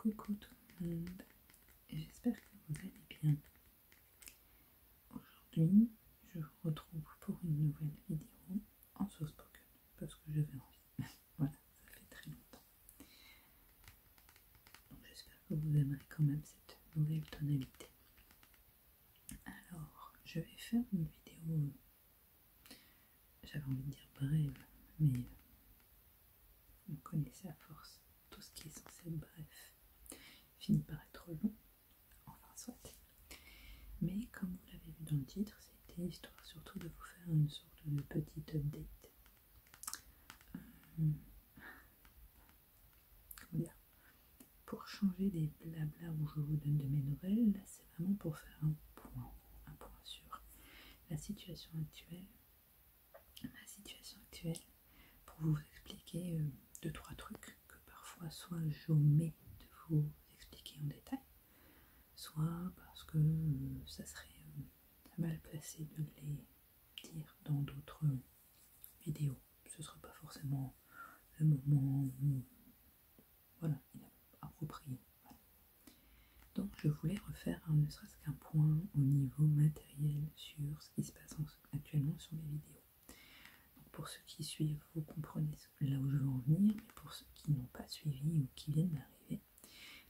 Coucou tout le monde, j'espère que vous allez bien. Aujourd'hui, je vous retrouve pour une nouvelle vidéo en soft spoken parce que j'avais envie. Voilà, ça fait très longtemps. Donc j'espère que vous aimerez quand même cette nouvelle tonalité. Alors, je vais faire une vidéo, j'avais envie de dire brève, mais vous connaissez à force, tout ce qui est censé être bref finit par être long, enfin soit. Mais comme vous l'avez vu dans le titre, c'était histoire surtout de vous faire une sorte de petite update. Comment dire, pour changer des blabla où je vous donne de mes nouvelles, là c'est vraiment pour faire un point sur la situation actuelle. Pour vous expliquer 2-3 trucs que parfois soit j'omets de vous expliquer en détail, soit parce que ça serait mal placé de les dire dans d'autres vidéos. Ce ne sera pas forcément le moment voilà, approprié. Voilà. Donc je voulais refaire ne serait-ce qu'un point au niveau matériel sur ce qui se passe actuellement sur les vidéos. Donc pour ceux qui suivent, vous comprenez là où je veux en venir, mais pour ceux qui n'ont pas suivi ou qui viennent d'arriver,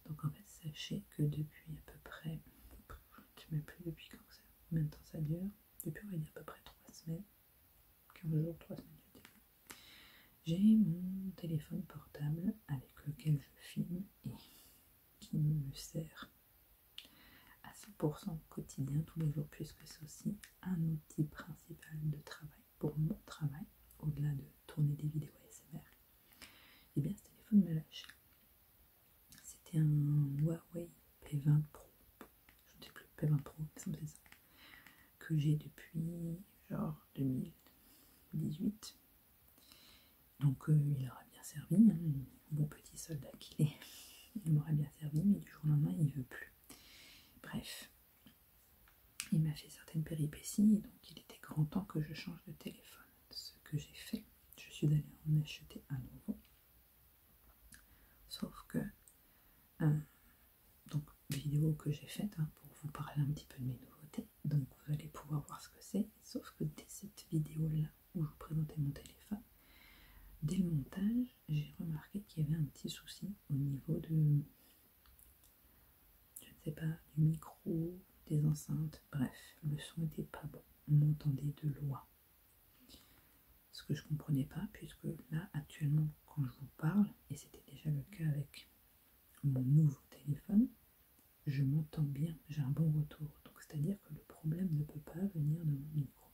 donc en fait sachez que depuis à peu près, je ne sais même plus depuis quand ça, combien de temps ça dure, depuis on va dire à peu près 3 semaines, 15 jours, 3 semaines, j'ai mon téléphone portable avec lequel je filme et qui me sert à 100% au quotidien, tous les jours, puisque c'est aussi un outil principal de travail pour mon travail, au-delà de tourner des vidéos ASMR. Et bien ce téléphone m'a lâché. C'était un Huawei P20 Pro, je ne sais plus, P20 Pro, ça me fait ça, que j'ai depuis genre 2018. Donc il aura bien servi, hein, bon petit soldat qu'il est, il m'aurait bien servi, mais du jour au lendemain il veut plus. Bref, il m'a fait certaines péripéties, et donc il était grand temps que je change de téléphone. Ce que j'ai fait, je suis allée en acheter un nouveau. Sauf que, donc vidéo que j'ai faite pour vous parler un petit peu de mes nouveautés, donc vous allez pouvoir voir ce que c'est. Sauf que dès cette vidéo-là où je vous présentais mon téléphone, dès le montage, j'ai remarqué qu'il y avait un petit souci au niveau de, je ne sais pas, du micro, des enceintes, bref, le son n'était pas bon, on m'entendait de loin. Ce que je ne comprenais pas, puisque là, actuellement, quand je vous parle, et c'était déjà le cas avec mon nouveau téléphone, je m'entends bien, j'ai un bon retour. Donc c'est-à-dire que le problème ne peut pas venir de mon micro.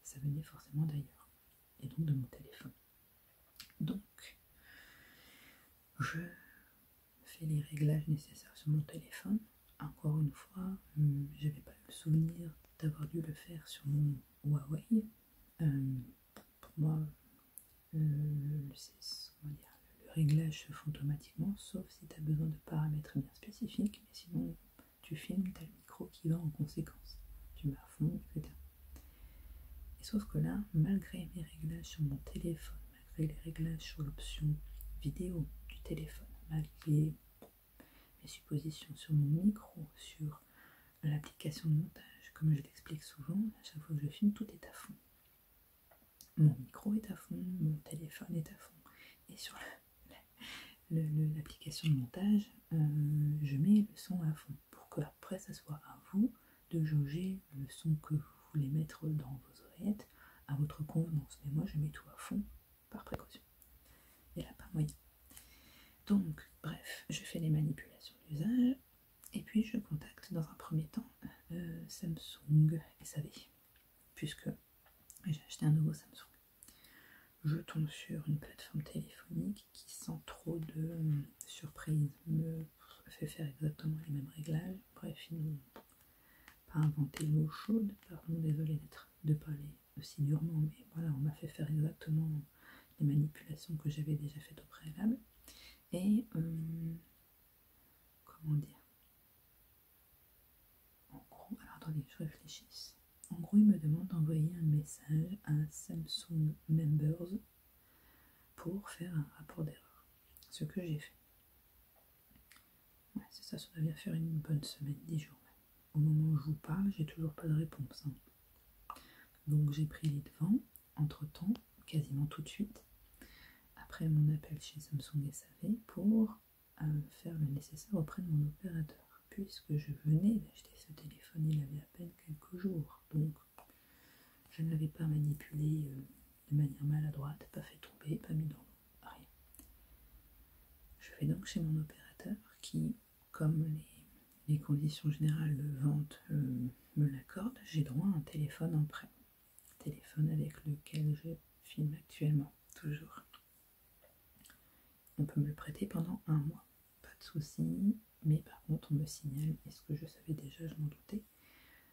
Ça venait forcément d'ailleurs, et donc de mon téléphone. Donc, je fais les réglages nécessaires sur mon téléphone. Encore une fois, je n'avais pas eu le souvenir d'avoir dû le faire sur mon Huawei. Pour moi, le réglage se fait automatiquement, sauf si tu as besoin de paramètres bien spécifiques, mais sinon tu filmes, tu as le micro qui va en conséquence. Tu mets à fond, etc. Et sauf que là, malgré mes réglages sur mon téléphone, malgré les réglages sur l'option vidéo du téléphone, malgré mes suppositions sur mon micro, sur l'application de montage, comme je l'explique souvent, à chaque fois que je filme, tout est à fond. Mon micro est à fond, mon téléphone est à fond. Et sur l'application de montage, je mets le son à fond pour que après ça soit à vous de jauger le son que vous voulez mettre dans vos oreillettes à votre convenance. Mais moi je mets tout à fond par précaution. Et là pas moyen. Donc bref, je fais les manipulations d'usage et puis je contacte dans un premier temps Samsung SAV, puisque j'ai acheté un nouveau Samsung. Je tombe sur une plateforme téléphonique qui, sans trop de surprise, me fait faire exactement les mêmes réglages. Bref, ils n'ont pas inventé l'eau chaude, pardon, désolé de parler aussi durement, mais voilà, on m'a fait faire exactement les manipulations que j'avais déjà faites au préalable. Et, comment dire, en gros, alors attendez, je réfléchisse. En gros, il me demande d'envoyer un message à Samsung Members pour faire un rapport d'erreur. Ce que j'ai fait. ça vient faire une bonne semaine, 10 jours même. Au moment où je vous parle, j'ai toujours pas de réponse. Hein. Donc j'ai pris les devants, entre-temps, quasiment tout de suite, après mon appel chez Samsung SAV, pour faire le nécessaire auprès de mon opérateur, puisque je venais d'acheter ce téléphone, il avait à peine quelques jours, donc je ne l'avais pas manipulé de manière maladroite, pas fait tomber, pas mis dans l'eau, rien. Je vais donc chez mon opérateur qui, comme les conditions générales de vente me l'accordent, j'ai droit à un téléphone en prêt. Téléphone avec lequel je filme actuellement, toujours. On peut me le prêter pendant 1 mois, pas de souci, mais par contre on me signale, et ce que je savais déjà, je m'en doutais,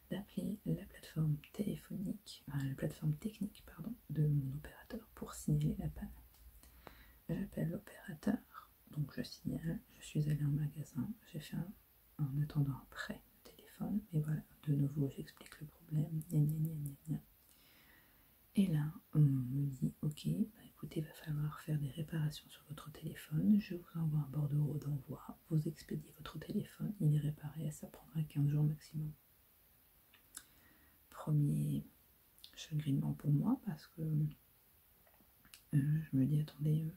d'appeler la plateforme téléphonique, enfin, la plateforme technique pardon, de mon opérateur pour signaler la panne. J'appelle l'opérateur, donc je signale, je suis allée en magasin, j'ai fait en attendant un prêt de téléphone, et voilà, de nouveau j'explique le problème, gna gna gna gna gna. Et là, on me dit, ok, bah écoutez, il va falloir faire des réparations sur votre téléphone, je vous envoie un bordereau d'envoi, vous expédiez votre téléphone, il est réparé, ça prendra 15 jours maximum. Premier chagrinement pour moi, parce que je me dis, attendez,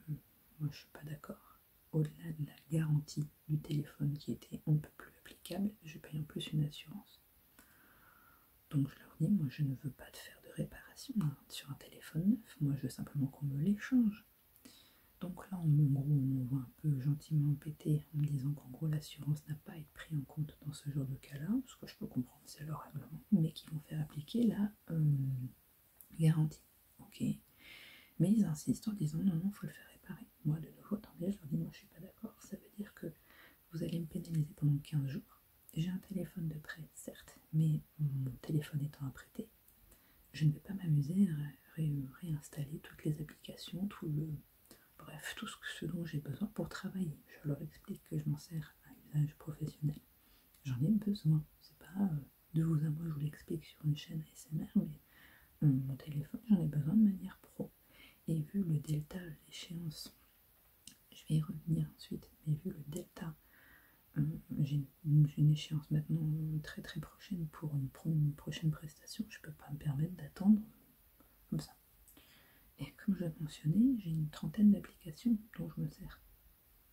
moi je suis pas d'accord. Au-delà de la garantie du téléphone qui était on ne peut plus applicable, je paye en plus une assurance. Donc je leur dis, moi je ne veux pas de faire de réparation sur un téléphone neuf, moi je veux simplement qu'on me l'échange. Donc là on m'envoie un peu gentiment péter en me disant qu'en gros l'assurance n'a pas à être prise en compte dans ce genre de cas-là, ce que je peux comprendre, c'est leur règlement, mais qu'ils vont faire appliquer la garantie. Ok. Mais ils insistent en disant non, il faut le faire réparer. Moi de nouveau, attendez, je leur dis, moi je suis pas d'accord, ça veut dire que vous allez me pénaliser pendant 15 jours. J'ai un téléphone de prêt, certes, mais mon téléphone étant à prêter, je ne vais pas m'amuser à réinstaller toutes les applications, bref, tout ce dont j'ai besoin pour travailler. Je leur explique que je m'en sers à usage professionnel. J'en ai besoin. C'est pas de vous à moi, je vous l'explique sur une chaîne ASMR, mais mon téléphone, j'en ai besoin de manière pro. Et vu le delta, l'échéance, je vais y revenir ensuite, mais vu le delta, j'ai une échéance maintenant très très prochaine pour une prochaine prestation, je ne peux pas me permettre d'attendre comme ça. Et comme je l'ai mentionné, j'ai une trentaine d'applications dont je me sers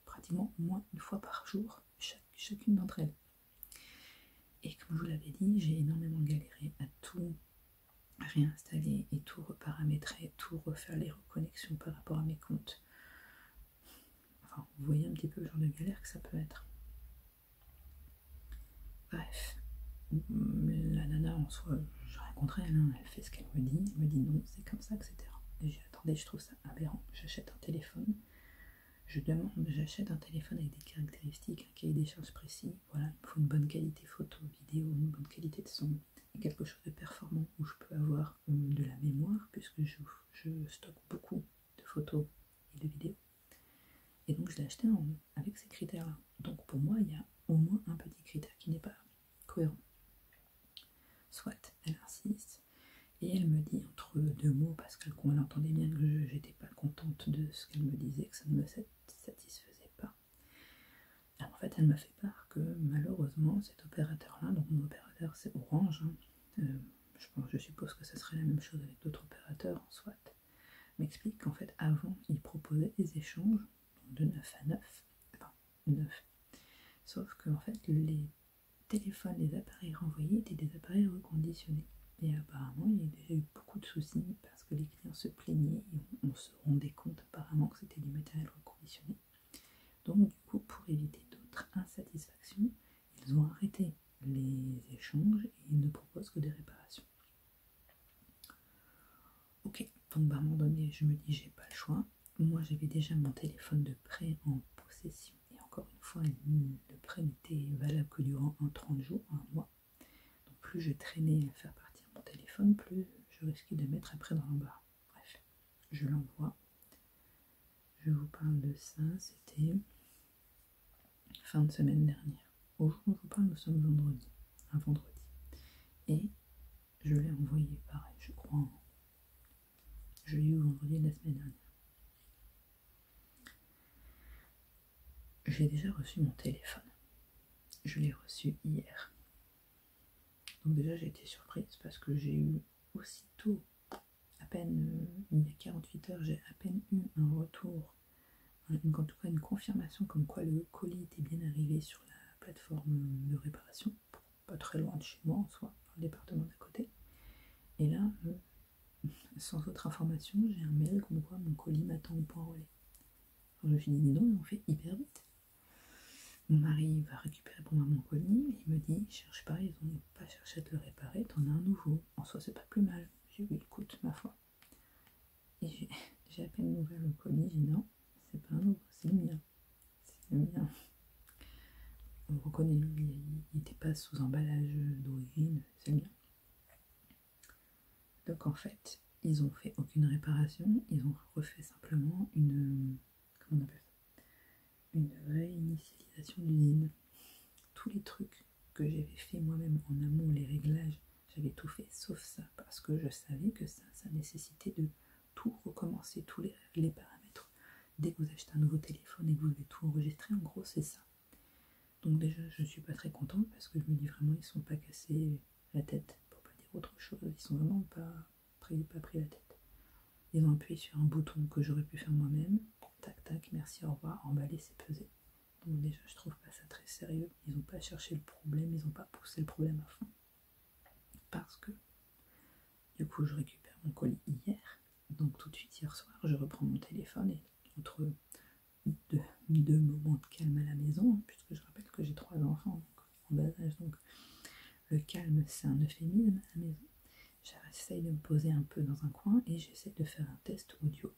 pratiquement au moins une fois par jour, chacune d'entre elles. Et comme je vous l'avais dit, j'ai énormément galéré à tout réinstaller et tout reparamétrer, tout refaire les reconnexions par rapport à mes comptes. Enfin, vous voyez un petit peu le genre de galère que ça peut être. Bref, la nana en soi, je rencontre elle, hein, elle fait ce qu'elle me dit non, c'est comme ça, etc. Et j'ai attendez, je trouve ça aberrant, j'achète un téléphone, j'achète un téléphone avec des caractéristiques, un cahier des charges précis, voilà, il me faut une bonne qualité photo, vidéo, une bonne qualité de son, et quelque chose de performant où je peux avoir de la mémoire, puisque je stocke beaucoup de photos et de vidéos. Et donc je l'ai acheté avec ces critères-là. Donc pour moi, il y a au moins un petit critère qui n'est pas cohérent. Soit, elle insiste, et elle me dit entre deux mots, parce qu'elle entendait bien que j'étais pas contente de ce qu'elle me disait, que ça ne me satisfaisait pas. Alors en fait, elle m'a fait part que malheureusement, cet opérateur-là, donc mon opérateur c'est Orange, hein, je suppose que ça serait la même chose avec d'autres opérateurs en soit, m'explique qu'en fait, avant, il proposait des échanges de 9 à 9, enfin 9, sauf que en fait, les téléphones, les appareils renvoyés étaient des appareils reconditionnés. Et apparemment, il y a déjà eu beaucoup de soucis parce que les clients se plaignaient et on se rendait compte apparemment que c'était du matériel reconditionné. Donc du coup, pour éviter d'autres insatisfactions, ils ont arrêté les échanges et ils ne proposent que des réparations. Ok, donc à un moment donné, je me dis j'ai pas le choix. Moi j'avais déjà mon téléphone de prêt en possession. Et encore une fois, le prêt n'était valable que durant 30 jours, un mois. Donc plus je traînais à faire partir mon téléphone, plus je risquais de mettre après dans l'embarras. Bref, je l'envoie. Je vous parle de ça, c'était fin de semaine dernière. Au jour où je vous parle, nous sommes un vendredi. Et je l'ai envoyé pareil, je crois. Je l'ai eu vendredi de la semaine dernière. J'ai déjà reçu mon téléphone. je l'ai reçu hier. Donc déjà j'ai été surprise parce que j'ai eu aussitôt, à peine il y a 48 heures, j'ai à peine eu un retour, en tout cas une confirmation comme quoi le colis était bien arrivé sur la plateforme de réparation, pas très loin de chez moi en soi, dans le département d'à côté. Et là, sans autre information, j'ai un mail comme quoi mon colis m'attend au point relais. Alors je me suis dit, dis donc, ils ont fait hyper vite. Mon mari va récupérer pour moi mon colis, et il me dit, cherche pas, ils n'ont pas cherché à te le réparer, t'en as un nouveau. En soi, c'est pas plus mal. J'ai dit, oui, écoute, ma foi. Et j'ai à peine ouvert le colis, j'ai dit, non, c'est pas un nouveau, c'est le mien. C'est le mien. On reconnaît, lui, il n'était pas sous emballage d'origine, c'est le mien. Donc en fait, ils ont fait aucune réparation, ils ont refait simplement une, comment on appelle ça, une réinitialisation d'usine. Tous les trucs que j'avais fait moi-même en amont, les réglages, j'avais tout fait sauf ça, parce que je savais que ça nécessitait de tout recommencer, tous les paramètres. Dès que vous achetez un nouveau téléphone et que vous devez tout enregistrer, en gros c'est ça. Donc déjà je ne suis pas très contente parce que je me dis vraiment ils ne sont pas cassés la tête, pour pas dire autre chose, ils sont vraiment pas pris la tête. Ils ont appuyé sur un bouton que j'aurais pu faire moi-même, tac tac, merci, au revoir, emballer c'est pesé. Donc déjà je trouve pas ça très sérieux, ils n'ont pas cherché le problème, ils n'ont pas poussé le problème à fond. Parce que du coup je récupère mon colis hier, donc tout de suite hier soir je reprends mon téléphone et entre deux moments de calme à la maison, puisque je rappelle que j'ai 3 enfants donc, en bas âge, donc le calme c'est un euphémisme à la maison. J'essaye de me poser un peu dans un coin et j'essaie de faire un test audio.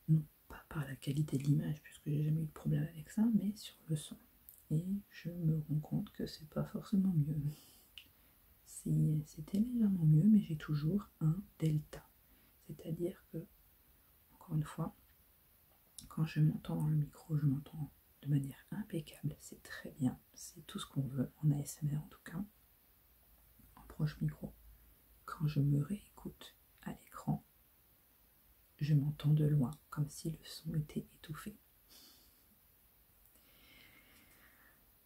Non pas par la qualité de l'image, puisque j'ai jamais eu de problème avec ça, mais sur le son. Et je me rends compte que c'est pas forcément mieux. C'était légèrement mieux, mais j'ai toujours un delta. C'est-à-dire que, encore une fois, quand je m'entends dans le micro, je m'entends de manière impeccable, c'est très bien, c'est tout ce qu'on veut, en ASMR en tout cas, en proche micro. Quand je me réécoute à l'écran, je m'entends de loin, comme si le son était étouffé.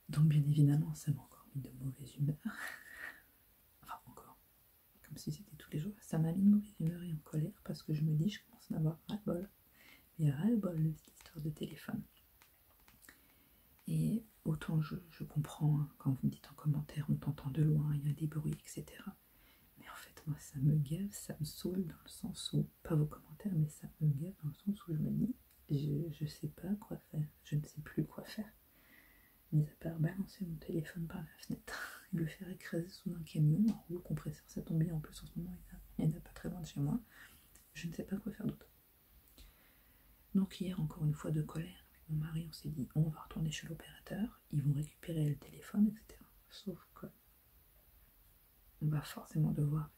Donc bien évidemment, ça m'a encore mis de mauvaise humeur. Enfin encore, comme si c'était tous les jours. Ça m'a mis de mauvaise humeur et en colère parce que je me dis, je commence à en avoir ras-le-bol. Mais ras-le-bol de cette histoire de téléphone. Et autant je comprends, hein, quand vous me dites en commentaire, on t'entend de loin, il y a des bruits, etc. Mais en fait, moi, ça me gave, ça me saoule dans le sens où, pas vos commentaires, mais ça me gave dans le sens où je me dis, je sais pas quoi faire, je ne sais plus quoi faire. Mis à part balancer mon téléphone par la fenêtre et le faire écraser sous un camion, un rouleau compresseur, ça tombe bien, en plus en ce moment, il n'y en a pas très loin de chez moi. Je ne sais pas quoi faire d'autre. Donc hier, encore une fois de colère, avec mon mari, on s'est dit, on va retourner chez l'opérateur, ils vont récupérer le téléphone, etc. Sauf que on va forcément devoir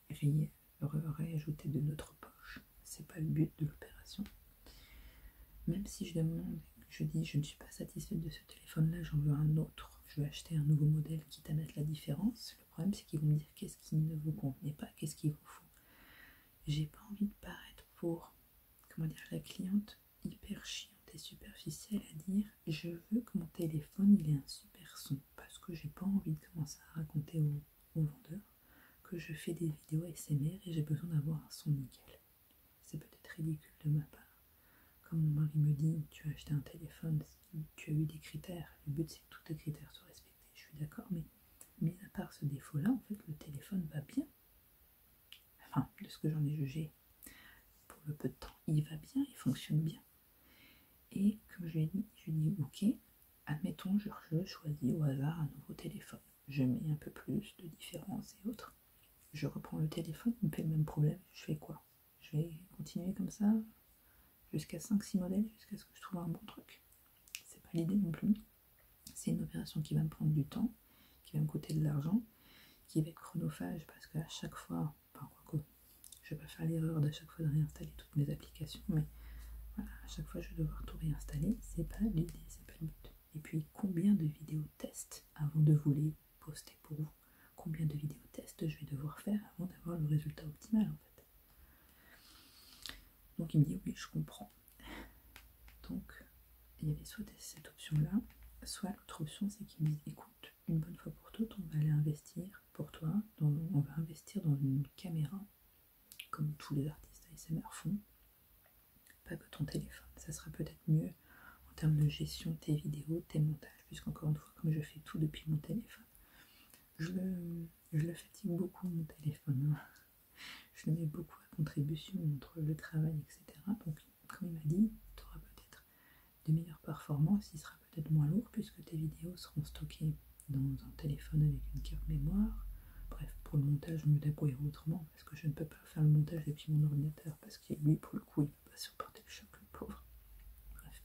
réajouter de notre poche. C'est pas le but de l'opération. Même si je demande, je dis, je ne suis pas satisfaite de ce téléphone-là, j'en veux un autre. Je vais acheter un nouveau modèle, quitte à mettre la différence. Le problème, c'est qu'ils vont me dire qu'est-ce qui ne vous convenait pas, qu'est-ce qu'il vous faut. J'ai pas envie de paraître pour, comment dire, la cliente hyper chiante et superficielle à dire je veux que mon téléphone il ait un super son, parce que j'ai pas envie de commencer à raconter au vendeur que je fais des vidéos ASMR et j'ai besoin d'avoir un son nickel. C'est peut-être ridicule de ma part. Comme mon mari me dit, tu as acheté un téléphone, tu as eu des critères, le but c'est que tous tes critères soient respectés. Je suis d'accord, mais mis à part ce défaut-là, en fait, le téléphone va bien. Enfin, de ce que j'en ai jugé pour le peu de temps, il va bien, il fonctionne bien. Et comme je lui ai dit, ok, admettons, je choisis au hasard un nouveau téléphone. Je mets un peu plus de différence et autres. Je reprends le téléphone, il me fait le même problème. Je fais quoi? Je vais continuer comme ça jusqu'à 5-6 modèles, jusqu'à ce que je trouve un bon truc. C'est pas l'idée non plus. C'est une opération qui va me prendre du temps, qui va me coûter de l'argent, qui va être chronophage parce qu'à chaque fois, enfin quoi que, je vais pas faire l'erreur d'à chaque fois de réinstaller toutes mes applications, mais voilà, à chaque fois je vais devoir tout réinstaller, c'est pas l'idée, c'est pas le but. Et puis combien de vidéos tests avant de vous les poster pour vous? Combien de vidéos tests je vais devoir faire avant d'avoir le résultat optimal en fait? Donc il me dit oui, je comprends. Donc il y avait soit cette option là, soit l'autre option c'est qu'il me dit écoute, une bonne fois pour toutes, on va aller investir pour toi, on va investir dans une caméra, comme tous les artistes ASMR font, pas que ton téléphone. Ça sera peut-être mieux en termes de gestion de tes vidéos, tes montages, puisqu'encore une fois, comme je fais tout depuis mon téléphone, je le fatigue beaucoup mon téléphone. Hein. Je le mets beaucoup à contribution entre le travail, etc. Donc, comme il m'a dit, tu auras peut-être de meilleures performances, il sera peut-être moins lourd, puisque tes vidéos seront stockées dans un téléphone avec une carte mémoire. Bref, pour le montage, je me débrouillerai autrement, parce que je ne peux pas faire le montage depuis mon ordinateur, parce que lui, pour le coup, il ne peut pas supporter le choc, le pauvre. Bref.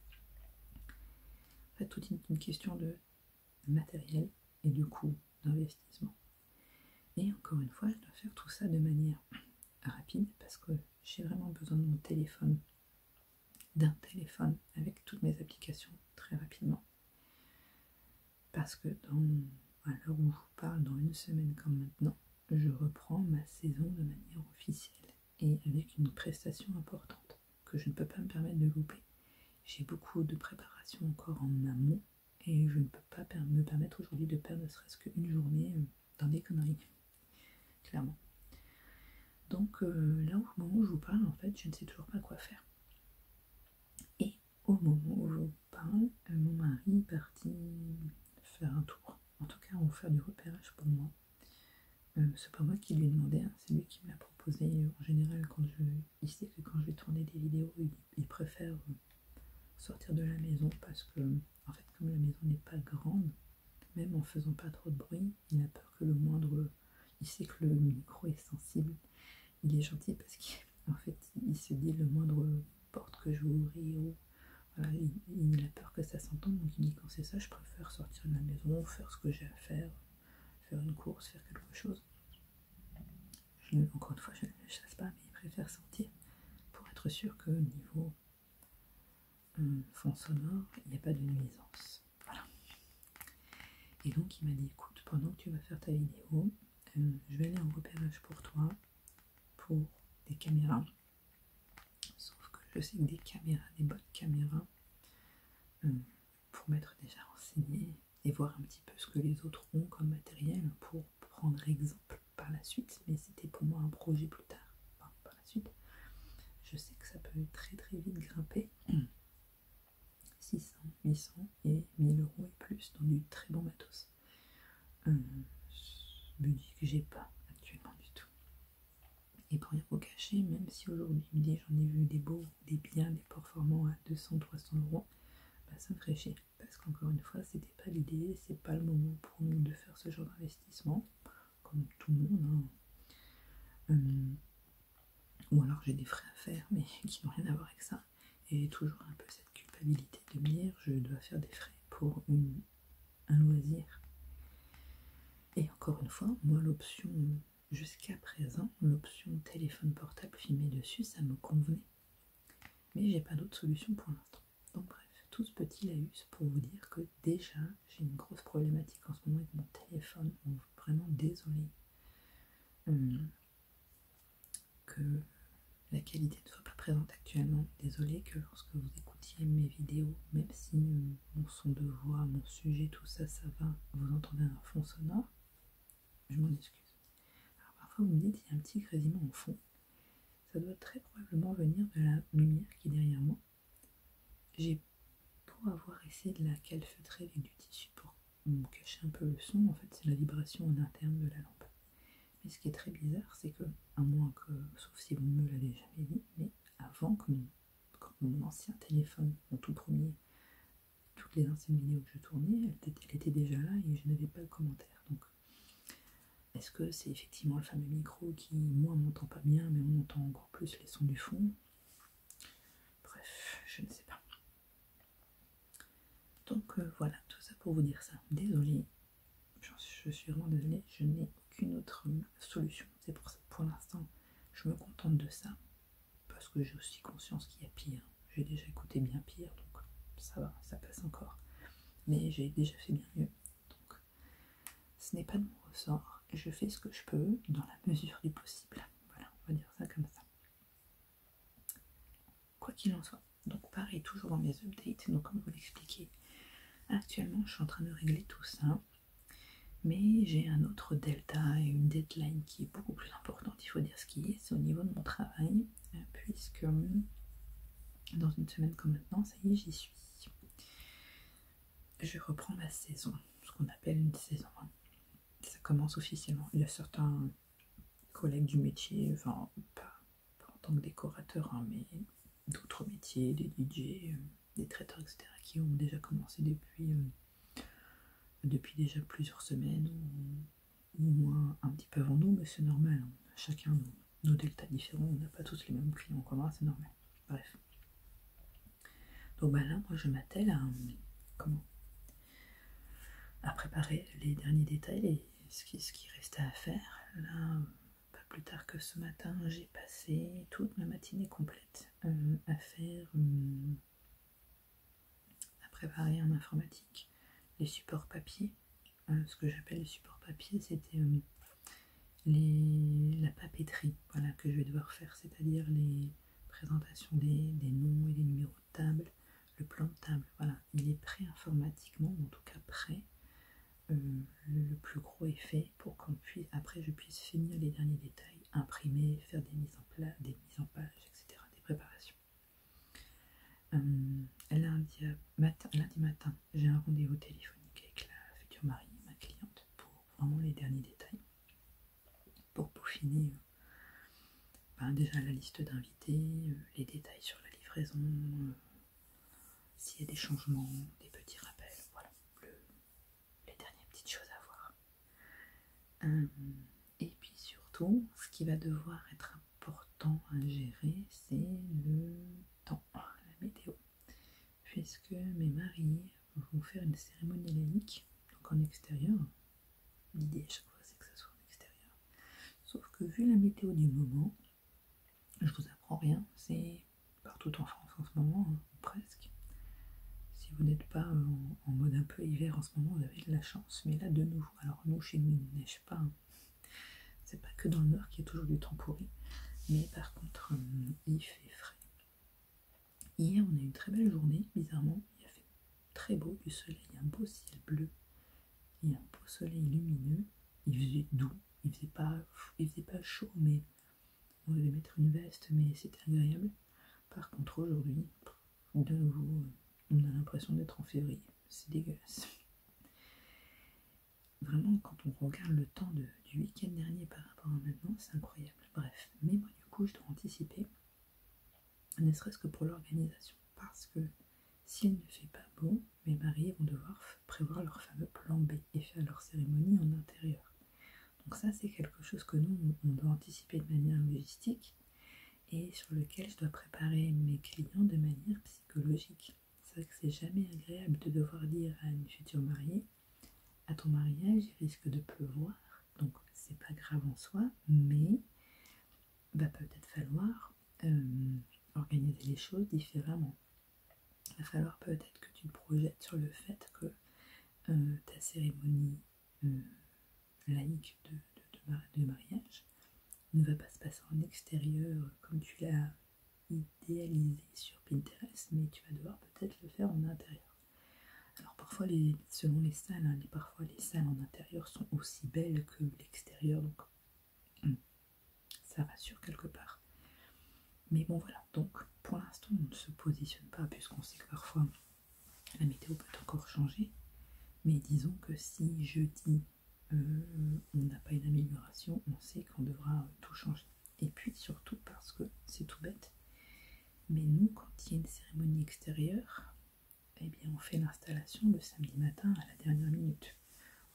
En fait, tout est une question de matériel et de coût d'investissement. Et encore une fois, je dois faire tout ça de manière rapide, parce que j'ai vraiment besoin de mon téléphone, d'un téléphone avec toutes mes applications très rapidement. Parce que à l'heure où je vous parle, dans une semaine comme maintenant, je reprends ma saison de manière officielle et avec une prestation importante que je ne peux pas me permettre de louper. J'ai beaucoup de préparation encore en amont et je ne peux pas me permettre aujourd'hui de perdre ne serait-ce qu'une journée dans des conneries, clairement. Donc là, au moment où je vous parle, en fait, je ne sais toujours pas quoi faire. Et au moment où je vous parle, mon mari est parti faire un tour. En tout cas, on va faire du repérage pour moi. C'est pas moi qui lui ai demandé, hein, c'est lui qui me l'a proposé. En général, il sait que quand je vais tourner des vidéos, il préfère sortir de la maison parce que, en fait, comme la maison n'est pas grande, même en faisant pas trop de bruit, il a peur que le moindre. Il sait que le micro est sensible. Il est gentil parce qu'en fait, il se dit le moindre porte que je vais ouvrir, voilà, il a peur que ça s'entende, donc il dit quand c'est ça, je préfère sortir de la maison, faire ce que j'ai à faire une course, faire quelque chose. Encore une fois, je ne le chasse pas, mais il préfère sortir pour être sûr que niveau fond sonore, il n'y a pas de nuisance. Voilà. Et donc il m'a dit, écoute, pendant que tu vas faire ta vidéo, je vais aller en repérage pour toi, pour des caméras. Sauf que je sais que des caméras, des bonnes caméras, pour m'être déjà renseigné et voir un petit peu ce que les autres ont comme matériel pour prendre exemple par la suite, mais c'était pour moi un projet plus tard, enfin, par la suite. Je sais que ça peut très très vite grimper, 600, 800 et 1000 euros et plus dans du très bon matos. Budget que j'ai pas actuellement du tout. Et pour rien vous cacher, même si aujourd'hui j'en ai vu des beaux, des biens, des performants à 200-300 euros, bah ça me ferait chier. Parce qu'encore une fois, c'était pas l'idée, c'est pas le moment pour nous de faire ce genre d'investissement, comme tout le monde. Hein. Ou alors j'ai des frais à faire, mais qui n'ont rien à voir avec ça. Et j'ai toujours un peu cette culpabilité de me dire, je dois faire des frais pour un loisir. Et encore une fois, moi l'option, jusqu'à présent, l'option téléphone portable filmé dessus, ça me convenait. Mais j'ai pas d'autre solution pour l'instant. Donc bref, tout ce petit laïus pour vous dire que déjà, j'ai une grosse problématique en ce moment avec mon téléphone. Donc vraiment désolée que la qualité ne soit pas présente actuellement. Désolée que lorsque vous écoutiez mes vidéos, même si mon son de voix, mon sujet, tout ça, ça va, vous entendez un fond sonore, je m'en excuse. Alors parfois vous me dites, il y a un petit grésillement en fond. Ça doit très probablement venir de la lumière qui est derrière moi. J'ai beau avoir essayé de la calfeutrer avec du tissu pour me cacher un peu le son, en fait c'est la vibration en interne de la lampe. Mais ce qui est très bizarre, c'est que, à moins que, sauf si vous ne me l'avez jamais dit, mais avant, quand mon ancien téléphone, mon tout premier, toutes les anciennes vidéos que je tournais, elle était déjà là et je n'avais pas de commentaire. Donc, est-ce que c'est effectivement le fameux micro qui, moi, m'entend pas bien, mais on entend encore plus les sons du fond? Bref, je ne sais pas. Donc voilà, tout ça pour vous dire ça. Désolée, je suis vraiment désolée, je n'ai aucune autre solution. C'est pour ça que pour l'instant, je me contente de ça. Parce que j'ai aussi conscience qu'il y a pire. J'ai déjà écouté bien pire, donc ça va, ça passe encore. Mais j'ai déjà fait bien mieux. Donc ce n'est pas de mon ressort. Je fais ce que je peux dans la mesure du possible. Voilà, on va dire ça comme ça. Quoi qu'il en soit. Donc pareil, toujours dans mes updates. Donc comme vous l'expliquez, actuellement je suis en train de régler tout ça. Mais j'ai un autre delta et une deadline qui est beaucoup plus importante, il faut dire ce qui est, c'est au niveau de mon travail, puisque dans une semaine comme maintenant, ça y est, j'y suis. Je reprends ma saison, ce qu'on appelle une saison. Ça commence officiellement. Il y a certains collègues du métier, enfin pas en tant que décorateur, hein, mais d'autres métiers, des DJ, des traiteurs, etc., qui ont déjà commencé depuis déjà plusieurs semaines, ou au moins un petit peu avant nous, mais c'est normal, hein. Chacun nos deltas différents, on n'a pas tous les mêmes clients en commun, c'est normal. Bref. Donc bah là, moi je m'attelle à préparer les derniers détails et ce qui restait à faire. Là, pas plus tard que ce matin, j'ai passé toute ma matinée complète à préparer en informatique les supports papier. Ce que j'appelle les supports papier, c'était la papeterie, voilà, que je vais devoir faire, c'est-à-dire les présentations des noms et des numéros de table, le plan de table, voilà, il est prêt informatiquement, en tout cas prêt. Le plus gros est fait pour après je puisse finir les derniers détails, imprimer, faire des mises en page, etc., des préparations. Lundi matin, j'ai un rendez-vous téléphonique avec la future mariée, ma cliente, pour vraiment les derniers détails, pour peaufiner déjà la liste d'invités, les détails sur la livraison, s'il y a des changements, des petits rappels, voilà, les dernières petites choses à voir. Et puis surtout, ce qui va devoir être important à gérer, c'est le temps, la météo, puisque mes mariés vont faire une cérémonie laïque, donc en extérieur. L'idée à chaque fois, c'est que ça soit en extérieur. Sauf que vu la météo du moment, je vous apprends rien, c'est partout en France en ce moment, hein, presque. Si vous n'êtes pas en mode un peu hiver en ce moment, vous avez de la chance. Mais là, de nouveau, alors nous, chez nous, il ne neige pas. Hein. C'est pas que dans le nord qu'il y a toujours du temps pourri. Mais par contre, il fait frais. Hier, on a eu une très belle journée, bizarrement. Il a fait très beau, du soleil, un beau ciel bleu. Et un beau soleil lumineux. Il faisait doux. Il faisait pas chaud, mais on devait mettre une veste, mais c'était agréable. Par contre, aujourd'hui, de nouveau, on a l'impression d'être en février. C'est dégueulasse. Vraiment, quand on regarde le temps du week-end dernier par rapport à maintenant, c'est incroyable. Bref, mais moi, du coup, je dois anticiper, ne serait-ce que pour l'organisation. Parce que s'il ne fait pas beau, mes mariés vont devoir prévoir leur fameux plan B et faire leur cérémonie en intérieur. Donc ça, c'est quelque chose que nous, on doit anticiper de manière logistique et sur lequel je dois préparer mes clients de manière psychologique. C'est vrai que c'est jamais agréable de devoir dire à une future mariée, à ton mariage, il risque de pleuvoir, donc c'est pas grave en soi, mais va peut-être falloir organiser les choses différemment. Il va falloir peut-être que tu te projettes sur le fait que ta cérémonie laïque de mariage ne va pas se passer en extérieur comme tu l'as idéalisé sur Pinterest, mais tu vas devoir peut-être le faire en intérieur. Alors parfois, selon les salles, hein, parfois les salles en intérieur sont aussi belles que l'extérieur, donc ça rassure quelque part. Mais bon voilà, donc pour l'instant on ne se positionne pas puisqu'on sait que parfois la météo peut encore changer. Mais disons que si jeudi on n'a pas une amélioration, on sait qu'on devra tout changer. Et puis surtout parce que c'est tout bête, mais nous quand il y a une cérémonie extérieure, eh bien on fait l'installation le samedi matin à la dernière minute.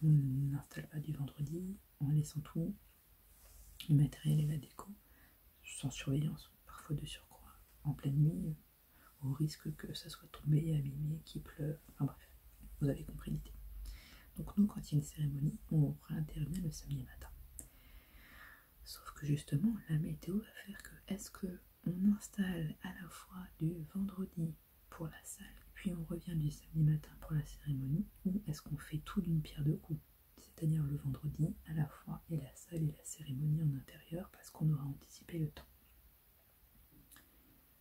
On n'installe pas du vendredi en laissant tout, le matériel et la déco, sans surveillance, parfois de surcroît, en pleine nuit, au risque que ça soit tombé, abîmé, qu'il pleuve, enfin bref, vous avez compris l'idée. Donc nous, quand il y a une cérémonie, on réintervient le samedi matin. Sauf que justement, la météo va faire que, est-ce qu'on installe à la fois du vendredi pour la salle, puis on revient du samedi matin pour la cérémonie, ou est-ce qu'on fait tout d'une pierre deux coups, c'est-à-dire le vendredi à la fois et la salle et la cérémonie en intérieur, parce qu'on aura anticipé le temps.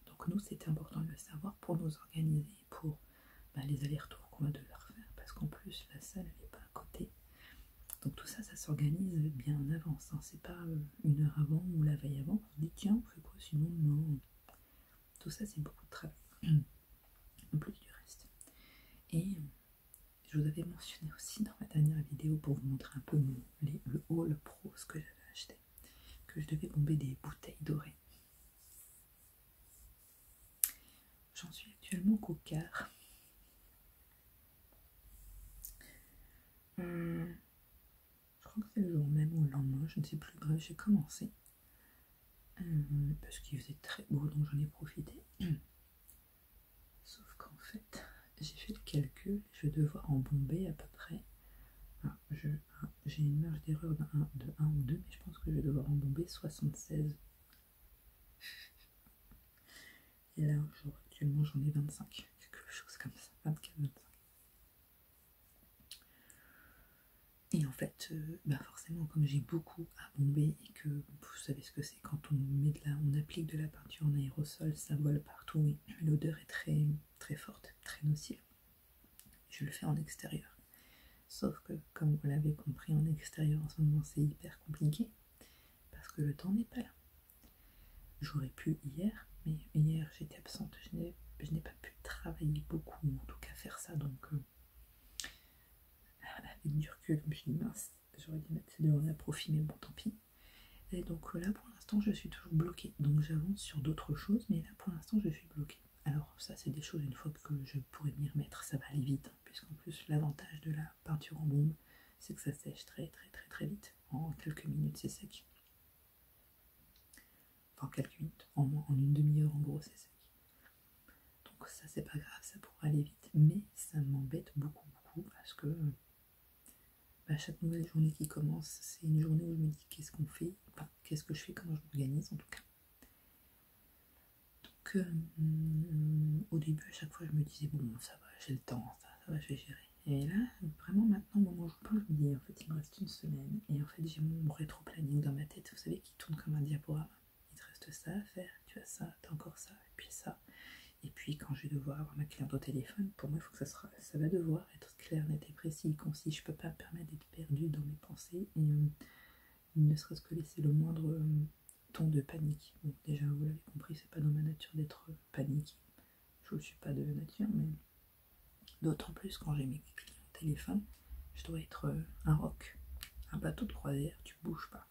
Donc nous, c'était important de le savoir pour nous organiser, pour les allers-retours qu'on va devoir faire, parce qu'en plus la salle elle n'est pas à côté, s'organise bien en avance, hein. C'est pas une heure avant ou la veille avant, on se dit tiens, on fait quoi sinon? Non. Tout ça, c'est beaucoup de travail, en plus du reste. Et je vous avais mentionné aussi dans ma dernière vidéo pour vous montrer un peu le haul pro, ce que j'avais acheté, que je devais bomber des bouteilles dorées. J'en suis actuellement qu'au quart. Je crois que c'est le jour même ou le lendemain, je ne sais plus. Bref, j'ai commencé. Parce qu'il faisait très beau, donc j'en ai profité. Sauf qu'en fait, j'ai fait le calcul, je vais devoir en bomber à peu près. J'ai une marge d'erreur de 1 ou 2, mais je pense que je vais devoir en bomber 76. Et là, actuellement, j'en ai 25, quelque chose comme ça, 24, 25. Et en fait, forcément, comme j'ai beaucoup à bomber et que vous savez ce que c'est quand on applique de la peinture en aérosol, ça vole partout et l'odeur est très, très forte, très nocive. Je le fais en extérieur. Sauf que, comme vous l'avez compris, en extérieur en ce moment c'est hyper compliqué parce que le temps n'est pas là. J'aurais pu hier, mais hier j'étais absente, je n'ai pas pu travailler beaucoup, en tout cas faire ça, donc avec du recul, je me suis dit mince, j'aurais dû mettre ces deux à profit, mais bon tant pis. Et donc là pour l'instant je suis toujours bloquée, donc j'avance sur d'autres choses, mais là pour l'instant je suis bloquée. Alors ça c'est des choses, une fois que je pourrai m'y remettre, ça va aller vite, hein, puisqu'en plus l'avantage de la peinture en bombe, c'est que ça sèche très très très très vite, en quelques minutes c'est sec. Enfin quelques minutes, en une demi-heure en gros c'est sec. Donc ça c'est pas grave, ça pourra aller vite, mais ça m'embête beaucoup parce que chaque nouvelle journée qui commence, c'est une journée où je me dis qu'est-ce qu'on fait, enfin qu'est-ce que je fais, comment je m'organise en tout cas. Donc au début à chaque fois je me disais bon ça va, j'ai le temps, ça va, je vais gérer. Et là vraiment maintenant au moment où je vous parle, je me dis en fait il me reste une semaine et en fait j'ai mon rétro-planning dans ma tête, vous savez, qui tourne comme un diaporama. Il te reste ça à faire, tu as ça, tu as encore ça, et puis ça. Et puis quand je vais devoir avoir ma cliente au téléphone, pour moi il faut que ça va devoir être clair, net et précis, concis. Je peux pas me permettre d'être perdue dans mes pensées et ne serait-ce que laisser le moindre ton de panique. Bon, déjà vous l'avez compris, c'est pas dans ma nature d'être paniquée. Je ne suis pas de nature, mais d'autant plus quand j'ai mes clients au téléphone, je dois être un roc, un bateau de croisière, tu bouges pas.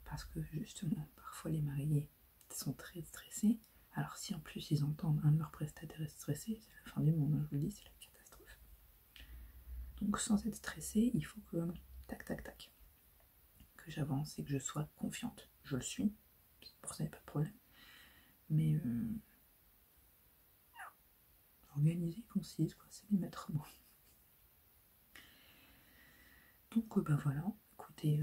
Parce que justement, parfois les mariés sont très stressés. Alors si en plus ils entendent un de leurs prestataires être stressé, c'est la fin du monde, je vous le dis, c'est la catastrophe. Donc sans être stressé, il faut que, tac tac tac, que j'avance et que je sois confiante. Je le suis, pour ça il n'y a pas de problème. Mais organisée, concise, quoi, c'est les maîtres mots. Donc voilà, écoutez,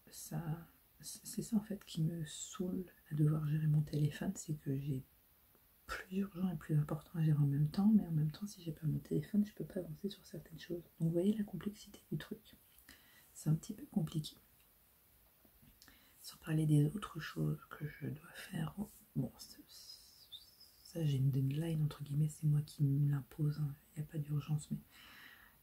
ça, c'est ça en fait qui me saoule à devoir gérer mon téléphone, c'est que j'ai plus urgent et plus important à gérer en même temps, mais en même temps si j'ai pas mon téléphone je peux pas avancer sur certaines choses. Donc vous voyez la complexité du truc, c'est un petit peu compliqué. Sans parler des autres choses que je dois faire, bon ça j'ai une deadline entre guillemets, c'est moi qui me l'impose, hein. Il n'y a pas d'urgence, mais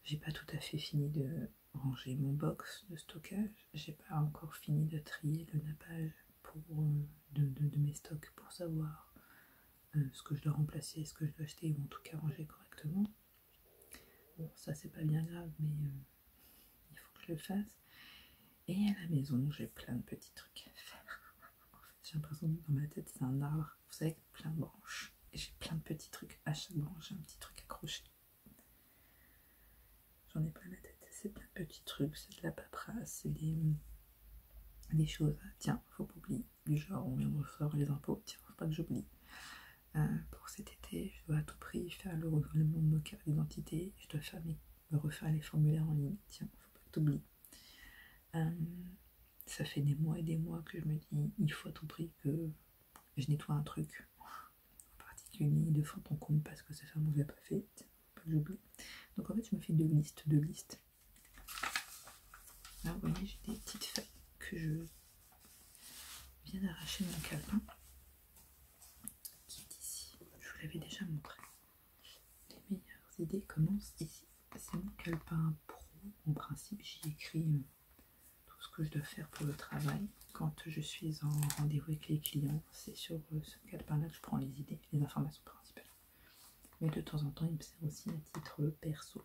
j'ai pas tout à fait fini de ranger mon box de stockage, j'ai pas encore fini de trier le nappage pour de mes stocks pour savoir ce que je dois remplacer, ce que je dois acheter, ou en tout cas ranger correctement. Bon, ça c'est pas bien grave, mais il faut que je le fasse. Et à la maison, j'ai plein de petits trucs à faire. En fait, j'ai l'impression que dans ma tête, c'est un arbre, vous savez, avec plein de branches. Et j'ai plein de petits trucs. À chaque branche, j'ai un petit truc accroché. J'en ai plein la tête. C'est plein de petits trucs, c'est de la paperasse, c'est des choses. Tiens, faut pas oublier. Du genre, on vient de recevoir les impôts. Tiens, faut pas que j'oublie. Pour cet été, je dois à tout prix faire le renouvellement de ma carte d'identité. Je dois refaire les formulaires en ligne. Tiens, faut pas que t'oublies. Ça fait des mois et des mois que je me dis il faut à tout prix que je nettoie un truc en particulier de fond en comble parce que ça fait un mauvais pas fait. Tiens, faut pas que j'oublie. Donc en fait je me fais deux listes. Là vous voyez j'ai des petites feuilles que je viens d'arracher de mon calepin qui est ici. Je vous l'avais déjà montré. Les meilleures idées commencent ici. C'est mon calepin pro en principe, j'y écris tout ce que je dois faire pour le travail. Quand je suis en rendez-vous avec les clients, c'est sur ce calepin-là que je prends les idées, les informations principales. Mais de temps en temps, il me sert aussi à titre perso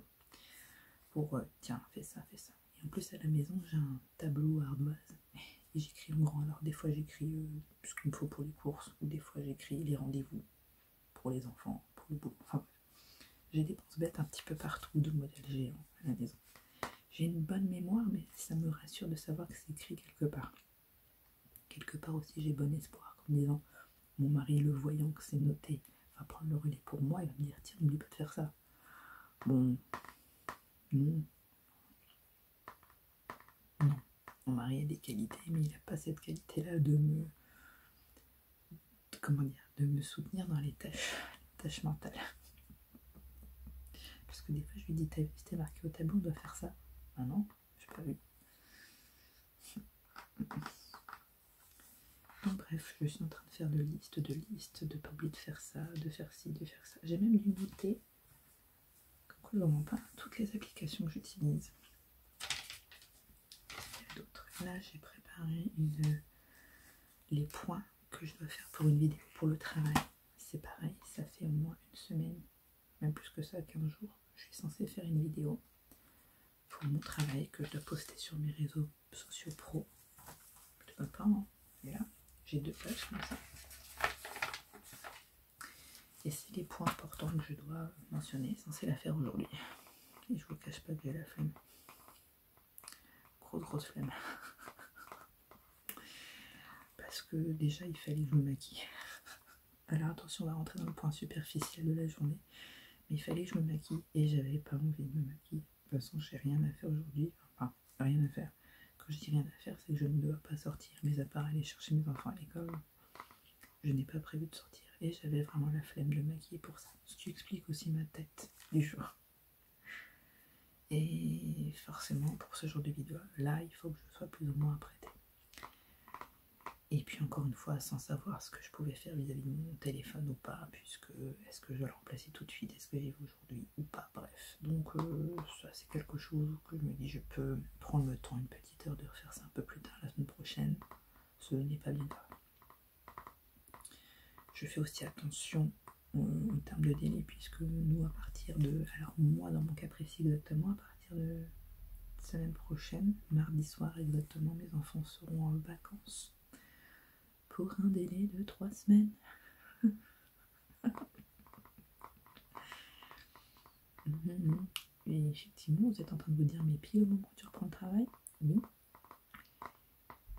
pour tiens, fais ça, fais ça. Et en plus, à la maison, j'ai un tableau ardoise et j'écris en grand. Alors, des fois, j'écris ce qu'il me faut pour les courses, ou des fois, j'écris les rendez-vous pour les enfants, pour le boulot. Enfin, j'ai des penses bêtes un petit peu partout de modèles géants à la maison. J'ai une bonne mémoire, mais ça me rassure de savoir que c'est écrit quelque part. Quelque part aussi, j'ai bon espoir, comme disant, mon mari, le voyant que c'est noté, va prendre le relais pour moi, il va me dire, tiens, n'oublie pas de faire ça. Bon, non. Non. Mon mari a des qualités, mais il n'a pas cette qualité-là de me... Comment dire, de me soutenir dans les tâches mentales. Parce que des fois, je lui dis, t'as vu, c'était marqué au tableau, on doit faire ça. Ah non, j'ai pas vu. Donc bref, je suis en train de faire de listes, de pas oublier de faire ça, de faire ci, de faire ça. J'ai même dû noter, comme quoi vraiment pas, toutes les applications que j'utilise. Il y a d'autres. Là, j'ai préparé les points que je dois faire pour une vidéo pour le travail. C'est pareil, ça fait au moins une semaine, même plus que ça, 15 jours. Je suis censée faire une vidéo pour mon travail que je dois poster sur mes réseaux sociaux pro. Je ne peux pas, hein. Et là, j'ai 2 pages comme ça. Et c'est les points importants que je dois mentionner, censé la faire aujourd'hui. Et je vous cache pas que j'ai la flemme. Grosse flemme. Parce que déjà il fallait que je me maquille. Alors attention, on va rentrer dans le point superficiel de la journée. Mais il fallait que je me maquille et j'avais pas envie de me maquiller. De toute façon, j'ai rien à faire aujourd'hui. Enfin, rien à faire. Quand je dis rien à faire, c'est que je ne dois pas sortir, mais à part aller chercher mes enfants à l'école. Je n'ai pas prévu de sortir et j'avais vraiment la flemme de me maquiller pour ça. Ce qui explique aussi ma tête du jour. Et forcément, pour ce genre de vidéo, là, il faut que je sois plus ou moins apprêtée. Et puis encore une fois, sans savoir ce que je pouvais faire vis-à-vis de mon téléphone ou pas, puisque est-ce que je dois le remplacer tout de suite, est-ce que j'y vais aujourd'hui ou pas, bref. Donc ça c'est quelque chose que je me dis, je peux prendre le temps, une petite heure de refaire ça un peu plus tard la semaine prochaine. Ce n'est pas bien grave. Je fais aussi attention en termes de délai, puisque nous, à partir de... Alors moi, dans mon cas précis exactement, à partir de semaine prochaine, mardi soir exactement, mes enfants seront en vacances pour un délai de 3 semaines. Et effectivement, vous êtes en train de vous dire, mais pile au moment où tu reprends le travail? Oui.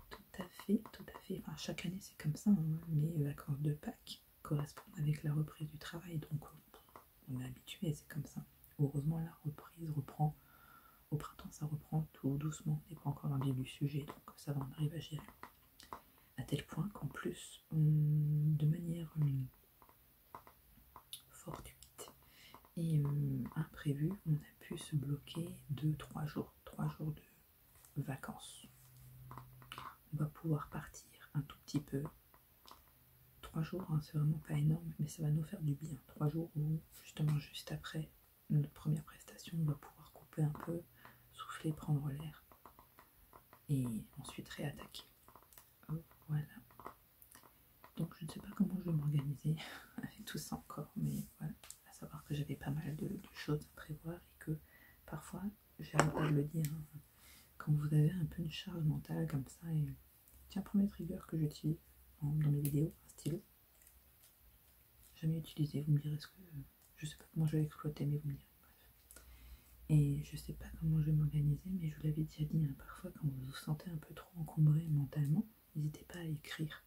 Tout à fait, tout à fait. Enfin, chaque année, c'est comme ça, hein. Les vacances de Pâques correspondent avec la reprise du travail, donc on est habitué, c'est comme ça. Heureusement, la reprise reprend au printemps, ça reprend tout doucement. On n'est pas encore dans le vif du sujet, donc ça va, on arrive à gérer. À tel point qu'en plus, de manière fortuite et imprévue, on a pu se bloquer 3 jours de vacances. On va pouvoir partir un tout petit peu. 3 jours, hein, c'est vraiment pas énorme, mais ça va nous faire du bien. 3 jours où, justement, juste après notre première prestation, on va pouvoir couper un peu, souffler, prendre l'air et ensuite réattaquer. Voilà. Donc je ne sais pas comment je vais m'organiser avec tout ça encore, mais voilà. À savoir que j'avais pas mal de choses à prévoir et que parfois, j'arrête pas de le dire, hein, quand vous avez un peu une charge mentale comme ça, et tiens, premier trigger que j'utilise dans mes vidéos, un stylo. Jamais utilisé, vous me direz ce que... Je sais pas comment je vais l'exploiter, mais vous me direz. Bref. Et je sais pas comment je vais m'organiser, mais je vous l'avais déjà dit, hein, parfois quand vous vous sentez un peu trop encombré mentalement, n'hésitez pas à écrire.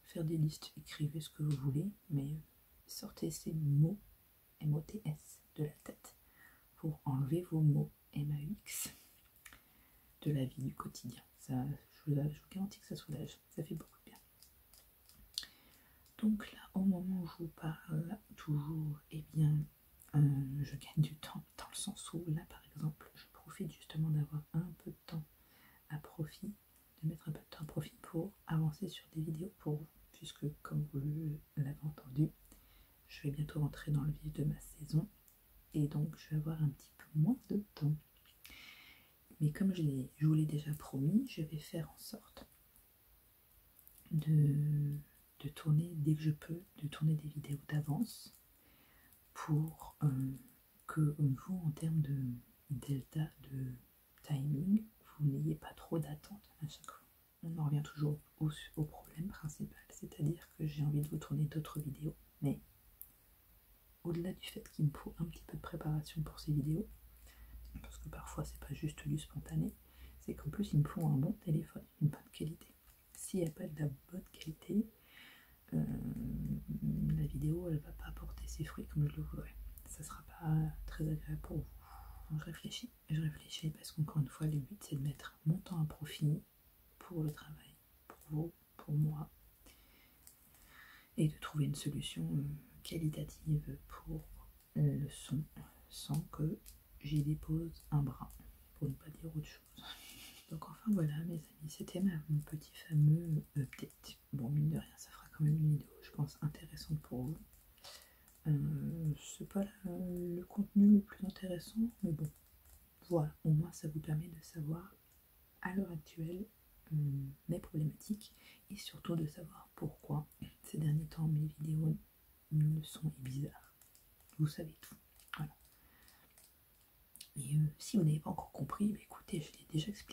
Faire des listes, écrivez ce que vous voulez, mais sortez ces mots, M-O-T-S, de la tête, pour enlever vos mots, M-A-U-X, de la vie du quotidien. Ça, je vous garantis que ça soulage, ça fait beaucoup de bien. Donc là, au moment où je vous parle, toujours, eh bien, je gagne du temps, dans le sens où, là, par exemple, je profite justement d'avoir un peu de temps à profit, de mettre un peu de temps à profit pour avancer sur des vidéos pour vous, puisque, comme vous l'avez entendu, je vais bientôt rentrer dans le vif de ma saison, et donc je vais avoir un petit peu moins de temps. Mais comme je vous l'ai déjà promis, je vais faire en sorte de tourner dès que je peux, de tourner des vidéos d'avance pour que vous, en termes de delta de timing, vous n'ayez pas trop d'attente à chaque fois. On en revient toujours au problème principal, c'est-à-dire que j'ai envie de vous tourner d'autres vidéos, mais au-delà du fait qu'il me faut un petit peu de préparation pour ces vidéos, parce que parfois c'est pas juste du spontané, c'est qu'en plus il me faut un bon téléphone, une bonne qualité. S'il n'y a pas de la bonne qualité, la vidéo elle va pas porter ses fruits comme je le voudrais. Ça sera pas très agréable pour vous. Donc je réfléchis parce qu'encore une fois le but c'est de mettre mon temps à profit pour le travail, pour vous, pour moi, et de trouver une solution qualitative pour le son sans que j'y dépose un bras, pour ne pas dire autre chose. Donc enfin voilà mes amis, c'était mon petit fameux update. Bon, mine de rien, ça fera quand même une vidéo, je pense, intéressante pour vous. C'est pas le contenu le plus intéressant, mais bon, voilà, au moins ça vous permet de savoir à l'heure actuelle mes problématiques et surtout de savoir pourquoi ces derniers temps mes vidéos le son est bizarre. Vous savez tout. Voilà. Et si vous n'avez pas encore compris, bah écoutez, je l'ai déjà expliqué